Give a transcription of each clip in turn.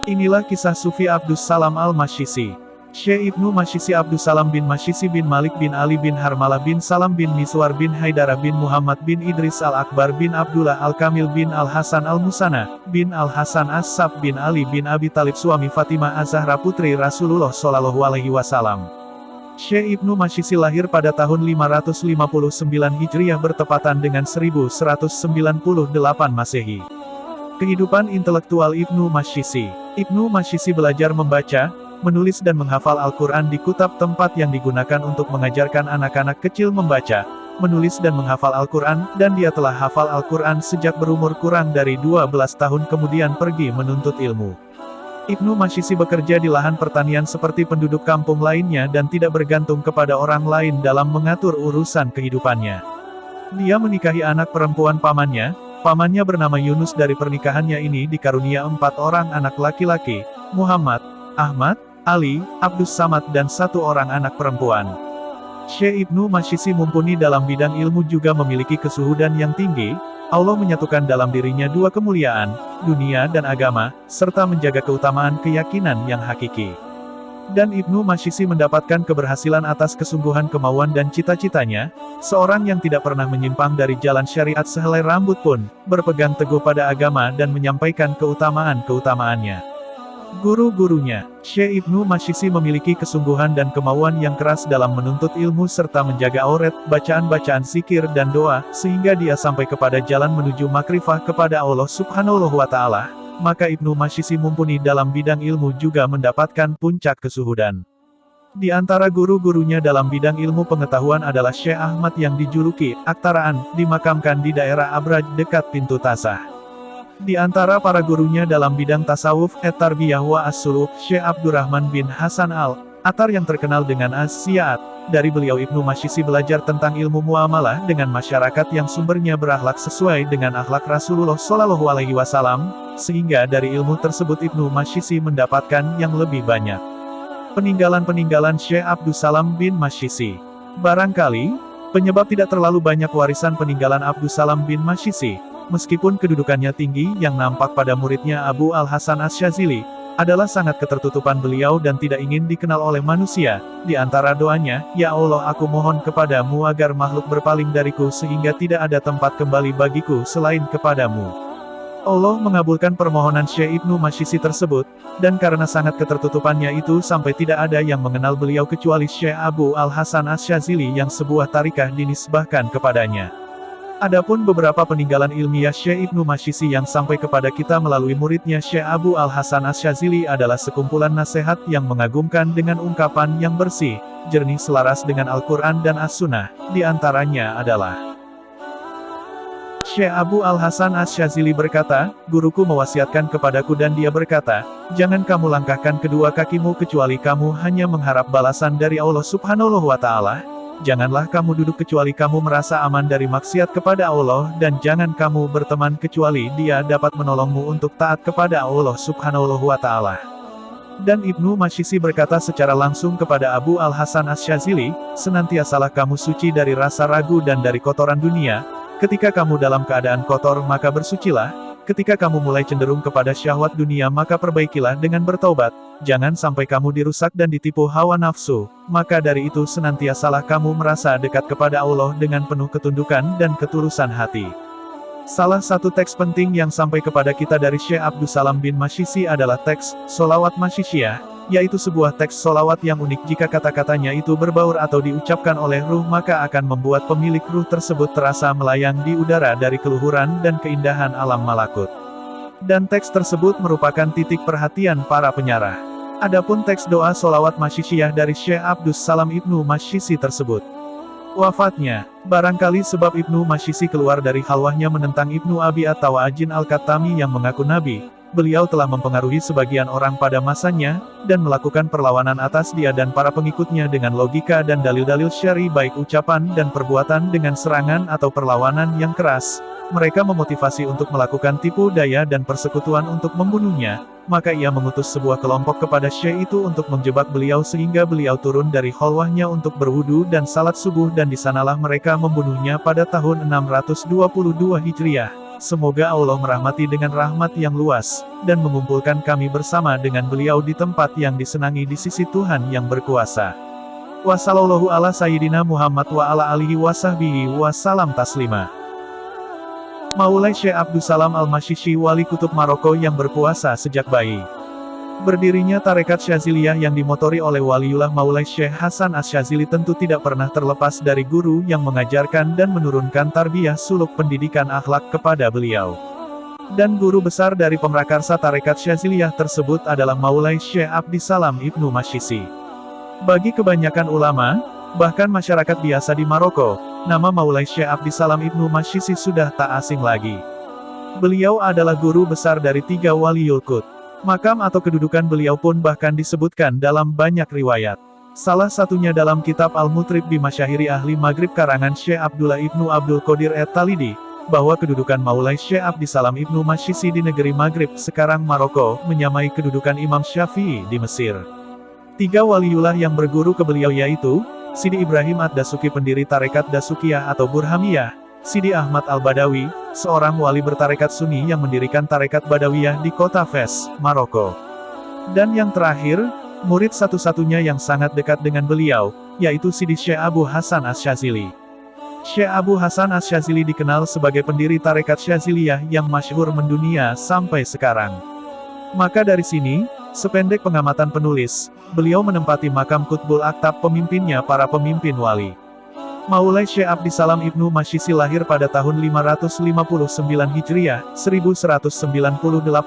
Inilah kisah Sufi Abdus Salam al-Mashisi. Syekh Ibnu Mashisi Abdus Salam bin Mashisi bin Malik bin Ali bin Harmalah bin Salam bin Miswar bin Haidarah bin Muhammad bin Idris al-Akbar bin Abdullah al-Kamil bin al-Hasan al-Musanna, bin al-Hasan as-Sab bin Ali bin Abi Talib suami Fatimah az-Zahra putri Rasulullah Shallallahu Alaihi Wasallam. Syekh Ibnu Mashisi lahir pada tahun 559 Hijriah bertepatan dengan 1198 Masehi. Kehidupan intelektual Ibnu Mashisi. Ibnu Mashisi belajar membaca, menulis dan menghafal Al-Quran di kutab tempat yang digunakan untuk mengajarkan anak-anak kecil membaca, menulis dan menghafal Al-Quran, dan dia telah hafal Al-Quran sejak berumur kurang dari 12 tahun kemudian pergi menuntut ilmu. Ibnu Mashisi bekerja di lahan pertanian seperti penduduk kampung lainnya dan tidak bergantung kepada orang lain dalam mengatur urusan kehidupannya. Dia menikahi anak perempuan pamannya bernama Yunus. Dari pernikahannya ini dikarunia 4 orang anak laki-laki, Muhammad, Ahmad, Ali, Abdus Samad dan 1 orang anak perempuan. Syekh Ibnu Mashisi mumpuni dalam bidang ilmu, juga memiliki kesuhudan yang tinggi. Allah menyatukan dalam dirinya 2 kemuliaan, dunia dan agama, serta menjaga keutamaan keyakinan yang hakiki. Dan Ibnu Mashisi mendapatkan keberhasilan atas kesungguhan kemauan dan cita-citanya, seorang yang tidak pernah menyimpang dari jalan syariat sehelai rambut pun, berpegang teguh pada agama dan menyampaikan keutamaan-keutamaannya. Guru-gurunya, Syekh Ibnu Mashisi memiliki kesungguhan dan kemauan yang keras dalam menuntut ilmu serta menjaga aurat, bacaan-bacaan zikir dan doa, sehingga dia sampai kepada jalan menuju makrifah kepada Allah Subhanahu wa Ta'ala. Maka Ibnu Mashisi mumpuni dalam bidang ilmu juga mendapatkan puncak kesuhudan. Di antara guru-gurunya dalam bidang ilmu pengetahuan adalah Syekh Ahmad yang dijuluki Aktaraan, dimakamkan di daerah Abraj dekat pintu Tasah. Di antara para gurunya dalam bidang tasawuf, At-Tarbiyah wa As-Suluk, Syekh Abdurrahman bin Hasan al-Attar yang terkenal dengan Az-Ziyaat. Dari beliau Ibnu Mashisi belajar tentang ilmu muamalah dengan masyarakat yang sumbernya berakhlak sesuai dengan akhlak Rasulullah Shallallahu Alaihi Wasallam, sehingga dari ilmu tersebut Ibnu Mashisi mendapatkan yang lebih banyak. Peninggalan-peninggalan Syekh Abdus Salam bin Mashisi. Barangkali, penyebab tidak terlalu banyak warisan peninggalan Abdus Salam bin Mashisi, meskipun kedudukannya tinggi yang nampak pada muridnya Abu Al-Hasan Asy-Syadzili, adalah sangat ketertutupan beliau dan tidak ingin dikenal oleh manusia. Di antara doanya, "Ya Allah, aku mohon kepadamu agar makhluk berpaling dariku sehingga tidak ada tempat kembali bagiku selain kepadamu." Allah mengabulkan permohonan Syekh Ibnu Mashisi tersebut, dan karena sangat ketertutupannya itu sampai tidak ada yang mengenal beliau kecuali Syekh Abu Al-Hasan Asy-Syadzili yang sebuah tarikah dinisbahkan kepadanya. Adapun beberapa peninggalan ilmiah Syekh Ibnu Mashisi yang sampai kepada kita melalui muridnya Syekh Abu Al-Hasan Asy-Syadzili adalah sekumpulan nasihat yang mengagumkan dengan ungkapan yang bersih, jernih selaras dengan Al-Quran dan As-Sunnah. Di antaranya adalah Syekh Abu Al-Hasan Asy-Syadzili berkata, "Guruku mewasiatkan kepadaku dan dia berkata, jangan kamu langkahkan kedua kakimu kecuali kamu hanya mengharap balasan dari Allah Subhanahu wa Ta'ala. Janganlah kamu duduk kecuali kamu merasa aman dari maksiat kepada Allah, dan jangan kamu berteman kecuali dia dapat menolongmu untuk taat kepada Allah Subhanahu wa Ta'ala." Dan Ibnu Mashisi berkata secara langsung kepada Abu Al-Hasan Asy-Syadzili, "Senantiasalah kamu suci dari rasa ragu dan dari kotoran dunia. Ketika kamu dalam keadaan kotor maka bersucilah. Ketika kamu mulai cenderung kepada syahwat dunia maka perbaikilah dengan bertaubat. Jangan sampai kamu dirusak dan ditipu hawa nafsu. Maka dari itu senantiasalah kamu merasa dekat kepada Allah dengan penuh ketundukan dan ketulusan hati." Salah satu teks penting yang sampai kepada kita dari Syekh Abdus Salam bin Mashisi adalah teks Sholawat Mashishiyah, yaitu sebuah teks sholawat yang unik. Jika kata-katanya itu berbaur atau diucapkan oleh ruh maka akan membuat pemilik ruh tersebut terasa melayang di udara dari keluhuran dan keindahan alam malakut. Dan teks tersebut merupakan titik perhatian para penyarah. Adapun teks doa sholawat Mashishiyah dari Syekh Abdus Salam Ibnu Mashisi tersebut. Wafatnya, barangkali sebab Ibnu Mashisi keluar dari khalwahnya menentang Ibnu Abi At-Tawajin Al-Kattami yang mengaku nabi. Beliau telah mempengaruhi sebagian orang pada masanya, dan melakukan perlawanan atas dia dan para pengikutnya dengan logika dan dalil-dalil syar'i baik ucapan dan perbuatan dengan serangan atau perlawanan yang keras. Mereka memotivasi untuk melakukan tipu daya dan persekutuan untuk membunuhnya. Maka ia mengutus sebuah kelompok kepada Syekh itu untuk menjebak beliau sehingga beliau turun dari khalwahnya untuk berwudu dan salat subuh, dan di sanalah mereka membunuhnya pada tahun 622 Hijriah. semoga Allah merahmati dengan rahmat yang luas, dan mengumpulkan kami bersama dengan beliau di tempat yang disenangi di sisi Tuhan yang berkuasa. Wassallallahu ala sayyidina Muhammad wa ala alihi wa sahbihi wa salam taslima. Maulai Syekh Abdussalam Al-Mashishi wali kutub Maroko yang berpuasa sejak bayi. Berdirinya tarekat Syaziliyah yang dimotori oleh Waliullah Maulai Syekh Hasan Asy-Syazili tentu tidak pernah terlepas dari guru yang mengajarkan dan menurunkan tarbiyah suluk pendidikan akhlak kepada beliau. Dan guru besar dari pemrakarsa tarekat Syaziliyah tersebut adalah Maulai Syekh Abdissalam Ibnu Mashishi. Bagi kebanyakan ulama, bahkan masyarakat biasa di Maroko, nama Maulai Syekh Abdissalam Ibnu Mashishi sudah tak asing lagi. Beliau adalah guru besar dari 3 Waliul Qut. Makam atau kedudukan beliau pun bahkan disebutkan dalam banyak riwayat. Salah satunya dalam kitab Al-Mutrib bi Masyahiri Ahli Maghrib karangan Syekh Abdullah Ibnu Abdul Qadir At-Talidi, bahwa kedudukan Maulai Syekh Abdissalam Ibnu Mashishi di negeri Maghrib sekarang Maroko menyamai kedudukan Imam Syafi'i di Mesir. 3 waliullah yang berguru ke beliau yaitu Sidi Ibrahim Ad-Dasuki pendiri tarekat Dasukiyah atau Burhamiyah, Sidi Ahmad Al-Badawi, seorang wali bertarekat Sunni yang mendirikan tarekat Badawiyah di kota Fes, Maroko. Dan yang terakhir, murid satu-satunya yang sangat dekat dengan beliau, yaitu Sidi Syekh Abu Hasan Asy-Syazili. Syekh Abu Hasan Asy-Syazili dikenal sebagai pendiri tarekat Syaziliyah yang masyhur mendunia sampai sekarang. Maka dari sini, sependek pengamatan penulis, beliau menempati makam Qutbul Aktab pemimpinnya para pemimpin wali. Maulai Syekh Abdissalam Ibnu Mashishi lahir pada tahun 559 Hijriah, 1198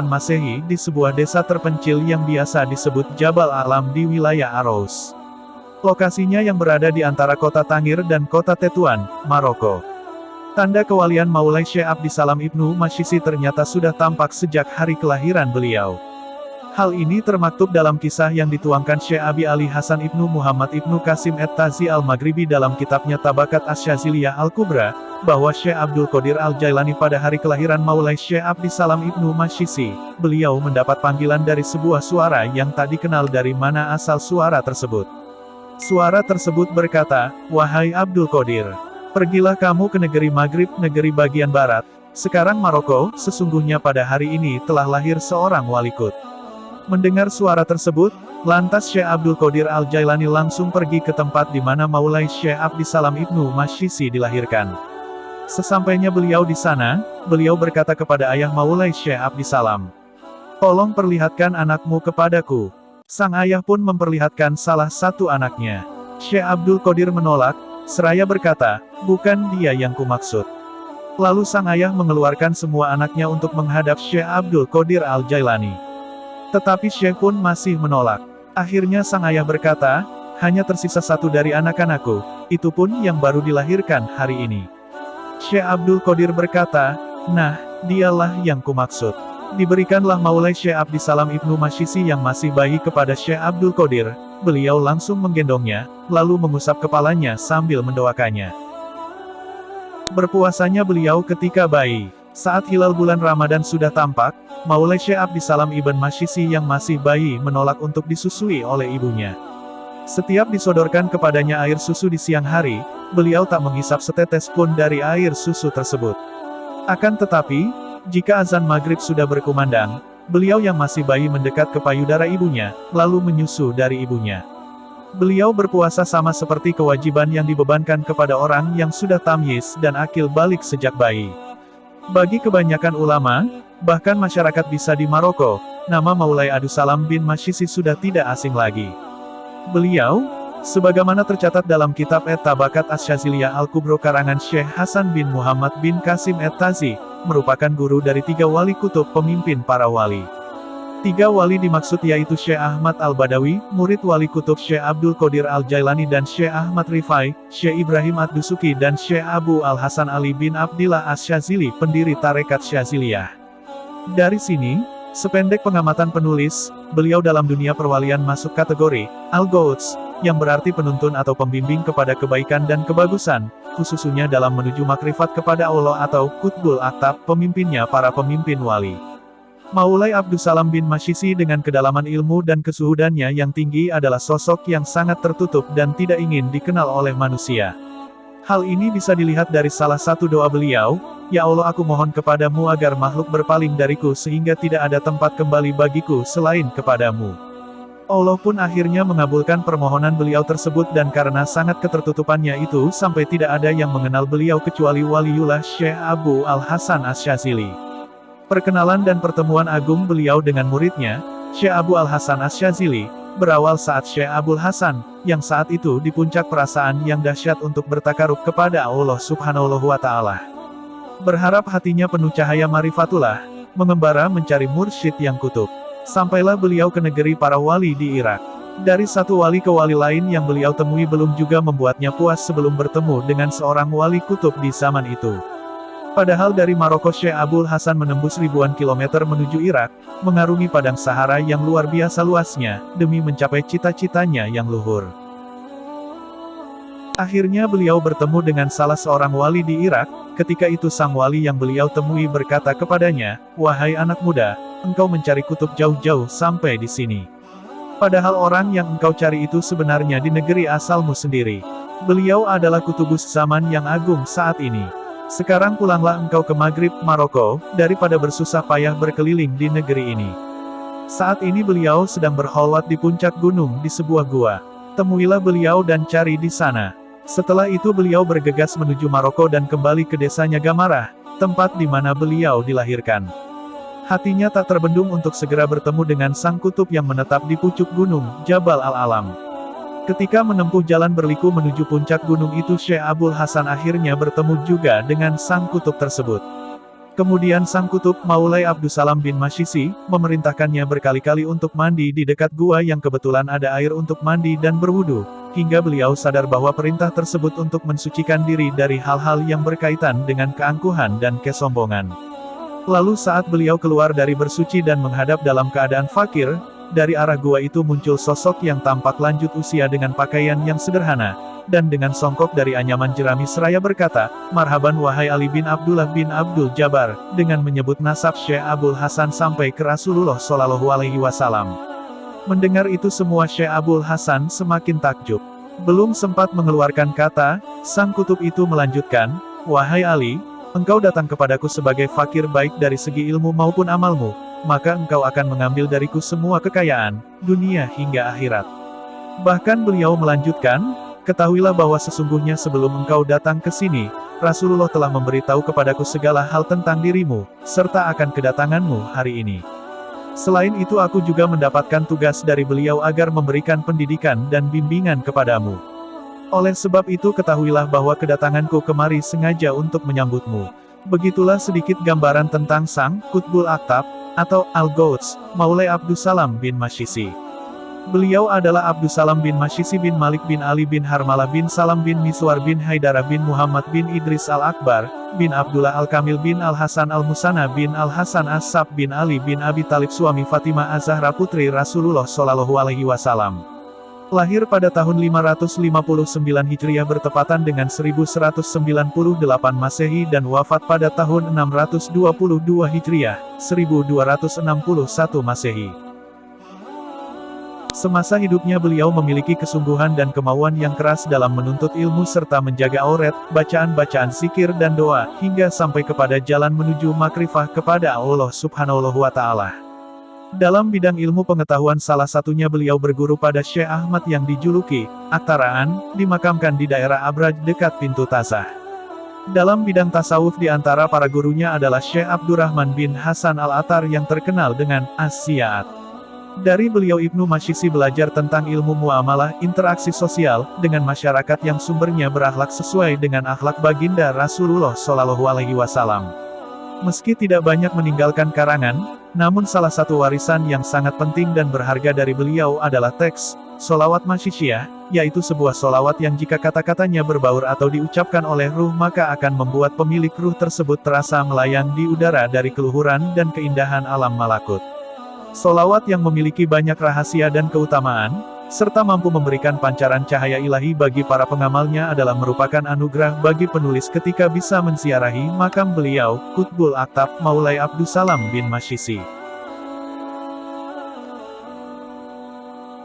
Masehi di sebuah desa terpencil yang biasa disebut Jabal Alam di wilayah Aros. Lokasinya yang berada di antara kota Tangir dan kota Tetuan, Maroko. Tanda kewalian Maulai Syekh Abdissalam Ibnu Mashishi ternyata sudah tampak sejak hari kelahiran beliau. Hal ini termaktub dalam kisah yang dituangkan Syekh Abi Ali Hasan Ibnu Muhammad Ibnu Qasim At-Tazi Al-Maghribi dalam kitabnya Tabakat Asy-Syaziliyah Al-Kubra, bahwa Syekh Abdul Qadir Al-Jailani pada hari kelahiran Maulai Syekh Abdissalam Ibnu Mashishi, beliau mendapat panggilan dari sebuah suara yang tak dikenal dari mana asal suara tersebut. Suara tersebut berkata, "Wahai Abdul Qadir, pergilah kamu ke negeri Maghrib, negeri bagian barat, sekarang Maroko, sesungguhnya pada hari ini telah lahir seorang wali qut." Mendengar suara tersebut, lantas Syekh Abdul Qadir Al-Jailani langsung pergi ke tempat di mana Maulai Syekh Abdissalam Ibnu Mashishi dilahirkan. Sesampainya beliau di sana, beliau berkata kepada ayah Maulai Syekh Abdissalam, "Tolong perlihatkan anakmu kepadaku." Sang ayah pun memperlihatkan salah satu anaknya. Syekh Abdul Qadir menolak, seraya berkata, "Bukan dia yang kumaksud." Lalu sang ayah mengeluarkan semua anaknya untuk menghadap Syekh Abdul Qadir Al-Jailani. Tetapi Syekh pun masih menolak. Akhirnya sang ayah berkata, "Hanya tersisa satu dari anak-anakku, itu pun yang baru dilahirkan hari ini." Syekh Abdul Qadir berkata, "Nah, dialah yang kumaksud." Diberikanlah Maulai Syekh Abdissalam Ibnu Mashishi yang masih bayi kepada Syekh Abdul Qadir, beliau langsung menggendongnya, lalu mengusap kepalanya sambil mendoakannya. Berpuasanya beliau ketika bayi. Saat hilal bulan Ramadan sudah tampak, Maulai Syekh Abdissalam Ibn Mashishi yang masih bayi menolak untuk disusui oleh ibunya. Setiap disodorkan kepadanya air susu di siang hari, beliau tak menghisap setetes pun dari air susu tersebut. Akan tetapi, jika azan maghrib sudah berkumandang, beliau yang masih bayi mendekat ke payudara ibunya, lalu menyusu dari ibunya. Beliau berpuasa sama seperti kewajiban yang dibebankan kepada orang yang sudah tamyiz dan akil balik sejak bayi. Bagi kebanyakan ulama, bahkan masyarakat bisa di Maroko, nama Maulai Abdussalam bin Mashishi sudah tidak asing lagi. Beliau, sebagaimana tercatat dalam kitab At-Tabakat Asy-Syaziliyah Al-Kubra karangan Syekh Hasan bin Muhammad bin Qasim At-Tazi, merupakan guru dari 3 wali kutub pemimpin para wali. 3 wali dimaksud yaitu Syekh Ahmad Al-Badawi, murid wali kutub Syekh Abdul Qadir Al-Jailani dan Syekh Ahmad Rifai, Syekh Ibrahim Ad-Dusuki dan Syekh Abu Al-Hasan Ali bin Abdillah Asy-Syazili pendiri tarekat Syaziliyah. Dari sini, sependek pengamatan penulis, beliau dalam dunia perwalian masuk kategori Al-Ghouts, yang berarti penuntun atau pembimbing kepada kebaikan dan kebagusan, khususnya dalam menuju makrifat kepada Allah atau Qutbul Aktab, pemimpinnya para pemimpin wali. Maulai Abdussalam bin Mashishi dengan kedalaman ilmu dan kesuhudannya yang tinggi adalah sosok yang sangat tertutup dan tidak ingin dikenal oleh manusia. Hal ini bisa dilihat dari salah satu doa beliau, "Ya Allah, aku mohon kepadamu agar makhluk berpaling dariku sehingga tidak ada tempat kembali bagiku selain kepadamu." Allah pun akhirnya mengabulkan permohonan beliau tersebut dan karena sangat ketertutupannya itu sampai tidak ada yang mengenal beliau kecuali Waliullah Syekh Abu Al-Hasan Asy-Syadzili. Perkenalan dan pertemuan agung beliau dengan muridnya, Syekh Abu Al-Hasan Asy-Syadzili, berawal saat Syekh Abul Hasan, yang saat itu di puncak perasaan yang dahsyat untuk bertakarub kepada Allah Subhanahu wa Ta'ala. Berharap hatinya penuh cahaya marifatullah, mengembara mencari mursyid yang kutub. Sampailah beliau ke negeri para wali di Irak. Dari satu wali ke wali lain yang beliau temui belum juga membuatnya puas sebelum bertemu dengan seorang wali kutub di zaman itu. Padahal dari Maroko Syekh Abul Hasan menembus ribuan kilometer menuju Irak, mengarungi padang Sahara yang luar biasa luasnya, demi mencapai cita-citanya yang luhur. Akhirnya beliau bertemu dengan salah seorang wali di Irak, ketika itu sang wali yang beliau temui berkata kepadanya, "Wahai anak muda, engkau mencari kutub jauh-jauh sampai di sini. Padahal orang yang engkau cari itu sebenarnya di negeri asalmu sendiri. Beliau adalah kutubus zaman yang agung saat ini. Sekarang pulanglah engkau ke Maghrib, Maroko, daripada bersusah payah berkeliling di negeri ini." Saat ini beliau sedang berkholwat di puncak gunung di sebuah gua. Temuilah beliau dan cari di sana. Setelah itu beliau bergegas menuju Maroko dan kembali ke desanya Gamarah, tempat di mana beliau dilahirkan. Hatinya tak terbendung untuk segera bertemu dengan sang kutub yang menetap di pucuk gunung, Jabal Al-Alam. Ketika menempuh jalan berliku menuju puncak gunung itu Syekh Abul Hasan akhirnya bertemu juga dengan sang kutub tersebut. Kemudian sang kutub, Maulai Abdussalam bin Masyisi, memerintahkannya berkali-kali untuk mandi di dekat gua yang kebetulan ada air untuk mandi dan berwudu, hingga beliau sadar bahwa perintah tersebut untuk mensucikan diri dari hal-hal yang berkaitan dengan keangkuhan dan kesombongan. Lalu saat beliau keluar dari bersuci dan menghadap dalam keadaan fakir, dari arah gua itu muncul sosok yang tampak lanjut usia dengan pakaian yang sederhana, dan dengan songkok dari anyaman jerami seraya berkata, "Marhaban wahai Ali bin Abdullah bin Abdul Jabbar," dengan menyebut nasab Syekh Abul Hasan sampai ke Rasulullah Shallallahu Alaihi Wasallam. Mendengar itu semua Syekh Abul Hasan semakin takjub. Belum sempat mengeluarkan kata, sang kutub itu melanjutkan, "Wahai Ali, engkau datang kepadaku sebagai fakir baik dari segi ilmu maupun amalmu, maka engkau akan mengambil dariku semua kekayaan, dunia hingga akhirat." Bahkan beliau melanjutkan, "Ketahuilah bahwa sesungguhnya sebelum engkau datang ke sini, Rasulullah telah memberitahu kepadaku segala hal tentang dirimu, serta akan kedatanganmu hari ini. Selain itu aku juga mendapatkan tugas dari beliau agar memberikan pendidikan dan bimbingan kepadamu. Oleh sebab itu ketahuilah bahwa kedatanganku kemari sengaja untuk menyambutmu." Begitulah sedikit gambaran tentang sang Qutbul Aqtab, atau Al-Ghouts, Maulai Abdussalam bin Masyisi. Beliau adalah Abdussalam bin Masyisi bin Malik bin Ali bin Harmalah bin Salam bin Miswar bin Haidara bin Muhammad bin Idris Al-Akbar, bin Abdullah Al-Kamil bin Al-Hasan Al-Musanna bin Al-Hasan As-Sab bin Ali bin Abi Talib suami Fatimah Az-Zahra putri Rasulullah Shallallahu Alaihi Wasallam. Lahir pada tahun 559 Hijriah bertepatan dengan 1198 Masehi dan wafat pada tahun 622 Hijriah, 1261 Masehi. Semasa hidupnya beliau memiliki kesungguhan dan kemauan yang keras dalam menuntut ilmu serta menjaga aurat, bacaan-bacaan zikir dan doa, hingga sampai kepada jalan menuju makrifah kepada Allah Subhanahu wa Ta'ala. Dalam bidang ilmu pengetahuan salah satunya beliau berguru pada Syekh Ahmad yang dijuluki Aktaraan, dimakamkan di daerah Abraj dekat pintu Tazah. Dalam bidang tasawuf di antara para gurunya adalah Syekh Abdurrahman bin Hasan Al-Attar yang terkenal dengan As-Siyaat. Dari beliau Ibnu Masyisi belajar tentang ilmu muamalah, interaksi sosial, dengan masyarakat yang sumbernya berakhlak sesuai dengan akhlak baginda Rasulullah Shallallahu Alaihi Wasallam. Meski tidak banyak meninggalkan karangan, namun salah satu warisan yang sangat penting dan berharga dari beliau adalah teks, Sholawat Masyisiyah, yaitu sebuah sholawat yang jika kata-katanya berbaur atau diucapkan oleh ruh maka akan membuat pemilik ruh tersebut terasa melayang di udara dari keluhuran dan keindahan alam malakut. Sholawat yang memiliki banyak rahasia dan keutamaan, serta mampu memberikan pancaran cahaya ilahi bagi para pengamalnya adalah merupakan anugerah bagi penulis ketika bisa menziarahi makam beliau, Qutbul Aqtab, Maulai Abdussalam bin Masyisi.